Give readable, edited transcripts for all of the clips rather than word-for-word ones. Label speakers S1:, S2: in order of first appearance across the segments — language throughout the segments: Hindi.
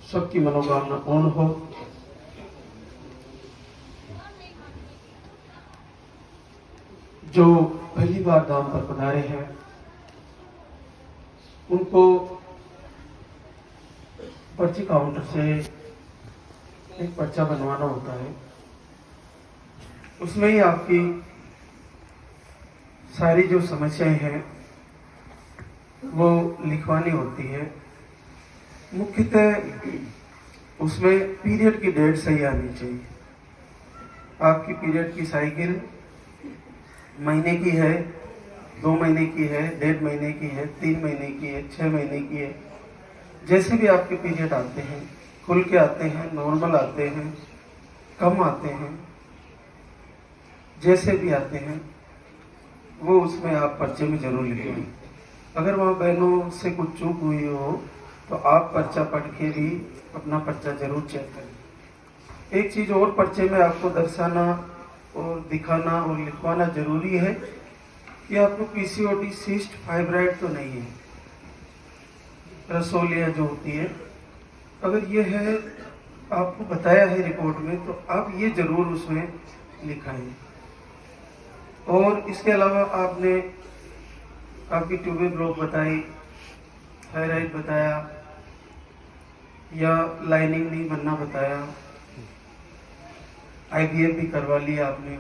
S1: सबकी मनोकामना पूर्ण हो। जो पहली बार धाम पर पधारे हैं उनको पर्ची काउंटर से एक पर्चा बनवाना होता है। उसमें ही आपकी सारी जो समस्याएं हैं वो लिखवानी होती है। मुख्यतः उसमें पीरियड की डेट सही आनी चाहिए। आपकी पीरियड की साइकिल महीने की है, 2 महीने की है, 1.5 महीने की है, 3 महीने की है, 6 महीने की है। जैसे भी आपके पीरियड आते हैं, खुल के आते हैं, नॉर्मल आते हैं, कम आते हैं, जैसे भी आते हैं वो उसमें आप पर्चे में जरूर लिखें। अगर वहाँ बहनों से कुछ चूक हुई हो तो आप पर्चा पढ़ के भी अपना पर्चा जरूर चेक करें। एक चीज और पर्चे में आपको दर्शाना और दिखाना और लिखवाना जरूरी है कि आपको पीसीओडी सिस्ट फाइब्राइड तो नहीं है, रसोलिया जो होती है। अगर ये है, आपको बताया है रिपोर्ट में, तो आप ये जरूर उसमें लिखाएं। और इसके अलावा आपने आपकी ट्यूबे ब्लॉक बताई, थायराइड बताया या लाइनिंग नहीं बनना बताया, आईवीएफ भी करवा लिया आपने।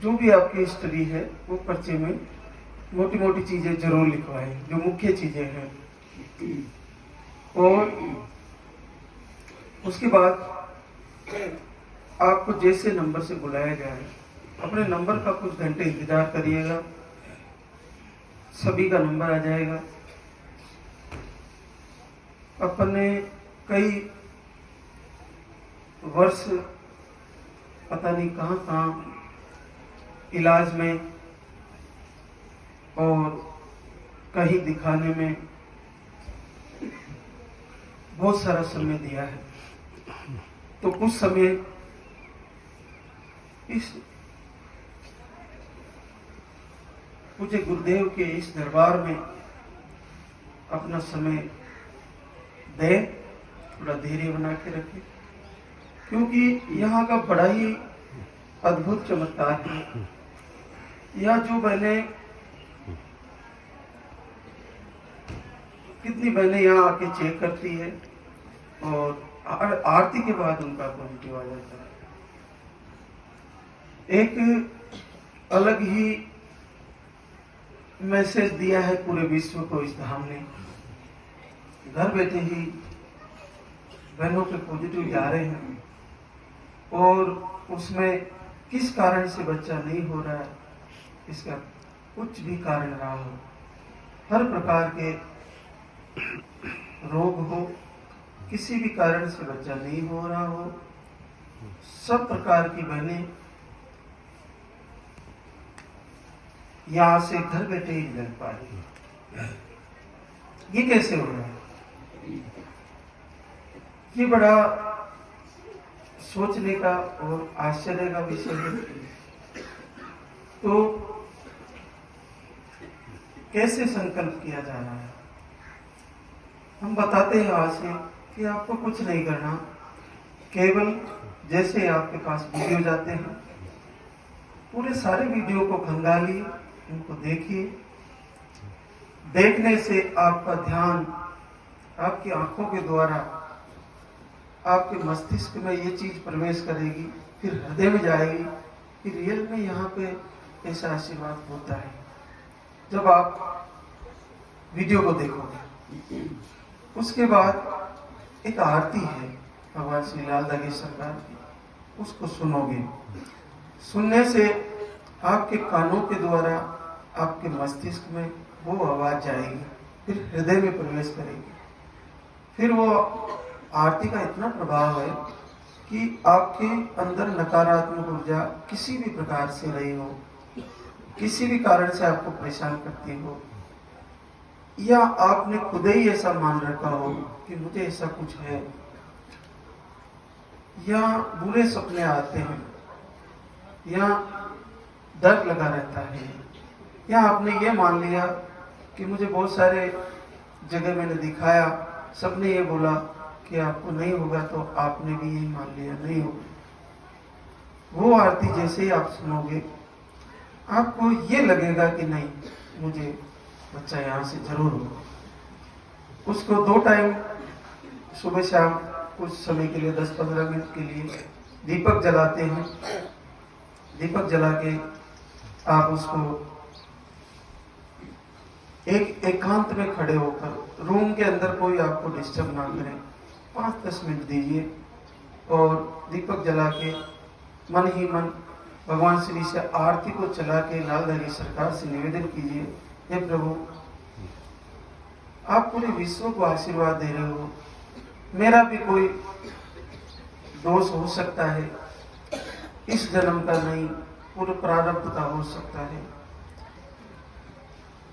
S1: जो भी आपकी हिस्ट्री है वो पर्चे में मोटी मोटी चीजें जरूर लिखवाएं, जो मुख्य चीजें हैं। और उसके बाद आपको जैसे नंबर से बुलाया जाए, अपने नंबर का कुछ घंटे इंतजार करिएगा, सभी का नंबर आ जाएगा। अपने कई वर्ष पता नहीं कहां कहां इलाज में और कहीं दिखाने में बहुत सारा समय दिया है, तो कुछ समय इस पूज्य गुरुदेव के इस दरबार में अपना समय दे, थोड़ा धैर्य बना के रखें, क्योंकि यहाँ का बड़ा ही अद्भुत चमत्कार है। यह जो बहनें, कितनी बहनें यहाँ आके चेक करती है और आरती के बाद उनका पॉजिटिव आ जाता है। एक अलग ही मैसेज दिया है पूरे विश्व को इस धाम ने। घर बैठे ही बहनों के पॉजिटिव जा रहे हैं और उसमें किस कारण से बच्चा नहीं हो रहा है, इसका कुछ भी कारण रहा हो, हर प्रकार के रोग हो, किसी भी कारण से बच्चा नहीं हो रहा हो, सब प्रकार की बहनें यहां से घर बैठे ही मिल पा रही है। ये कैसे हो रहा है? ये बड़ा सोचने का और आश्चर्य का विषय है। तो कैसे संकल्प किया जा रहा है? हम बताते हैं आज से कि आपको कुछ नहीं करना, केवल जैसे आपके पास वीडियो जाते हैं, पूरे सारे वीडियो को खंगालिए, उनको देखिए। देखने से आपका ध्यान आपकी आंखों के द्वारा आपके मस्तिष्क में ये चीज प्रवेश करेगी, फिर हृदय में जाएगी कि रियल में यहाँ पे ऐसा आशीर्वाद होता है। जब आप वीडियो को देखोगे, उसके बाद एक आरती है भगवान श्री लाल दागेश्वर सरकार की, उसको सुनोगे। सुनने से आपके कानों के द्वारा आपके मस्तिष्क में वो आवाज जाएगी, फिर हृदय में प्रवेश करेगी। फिर वो आरती का इतना प्रभाव है कि आपके अंदर नकारात्मक ऊर्जा किसी भी प्रकार से रही हो, किसी भी कारण से आपको परेशान करती हो, या आपने खुद ही ऐसा मान रखा हो कि मुझे ऐसा कुछ है, या बुरे सपने आते हैं, या डर लगा रहता है, या आपने ये मान लिया कि मुझे बहुत सारे जगह मैंने दिखाया, सबने ये बोला कि आपको नहीं होगा तो आपने भी यही मान लिया नहीं होगा। वो आरती जैसे ही आप सुनोगे आपको ये लगेगा कि नहीं, मुझे बच्चा यहाँ से जरूर होगा। उसको 2 टाइम सुबह शाम कुछ समय के लिए 10-15 मिनट के लिए दीपक जलाते हैं। दीपक जला के आप उसको एक एकांत में खड़े होकर, रूम के अंदर कोई आपको डिस्टर्ब ना करे, 5-10 मिनट दीजिए और दीपक जला के मन ही मन भगवान श्री से आरती को चला के लालधारी सरकार से निवेदन कीजिए, हे प्रभु आप पूरे विश्व को आशीर्वाद दे रहे हो, मेरा भी कोई दोष हो सकता है, इस जन्म का नहीं पूरे प्रारब्ध का हो सकता है,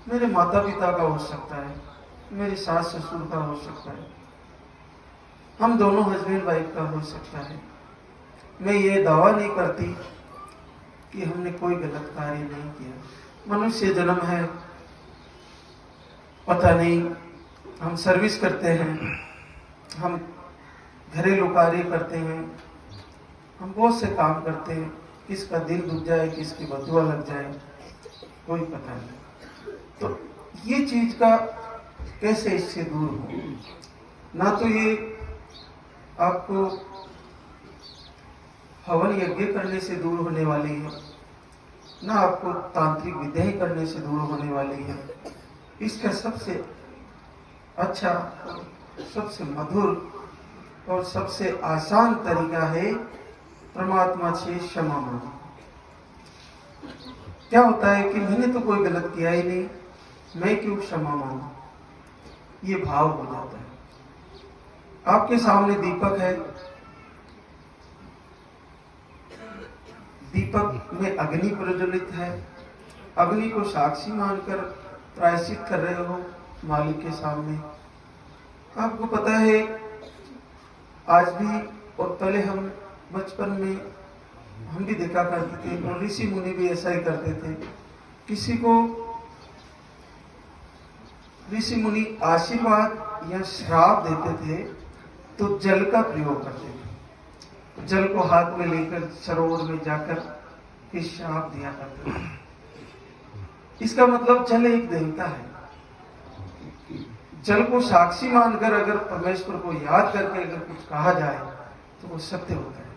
S1: मेरे माता पिता का हो सकता है, मेरे सास ससुर का हो सकता है, हम दोनों हस्बैंड वाइफ का हो सकता है। मैं ये दावा नहीं करती कि हमने कोई गलत कार्य नहीं किया। मनुष्य जन्म है, पता नहीं, हम सर्विस करते हैं, हम घरेलू कार्य करते हैं, हम बहुत से काम करते हैं, किसका दिल दुख जाए, किसकी बदुआ लग जाए, कोई पता नहीं। तो ये चीज का कैसे इससे दूर हो? ना तो ये आपको हवन यज्ञ करने से दूर होने वाली है, ना आपको तांत्रिक विद्याएं करने से दूर होने वाली है। इसका सबसे अच्छा, सबसे मधुर और सबसे आसान तरीका है परमात्मा से क्षमा मांगना। क्या होता है कि मैंने तो कोई गलत किया ही नहीं, मैं क्यों क्षमा मांगू, ये भाव हो जाता है। आपके सामने दीपक है, दीपक में अग्नि प्रज्वलित है, अग्नि को साक्षी मानकर प्रायश्चित कर रहे हो मालिक के सामने। आपको पता है आज भी और पहले हम बचपन में हम भी देखा करते थे और ऋषि मुनि भी ऐसा ही करते थे। किसी को ऋषि मुनि आशीर्वाद या श्राप देते थे तो जल का प्रयोग करते थे, जल को हाथ में लेकर सरोवर में जाकर फिर श्राप दिया करते थे। इसका मतलब जल एक देवता है। जल को साक्षी मानकर अगर परमेश्वर को याद करके अगर कुछ कहा जाए तो वो सत्य होता है।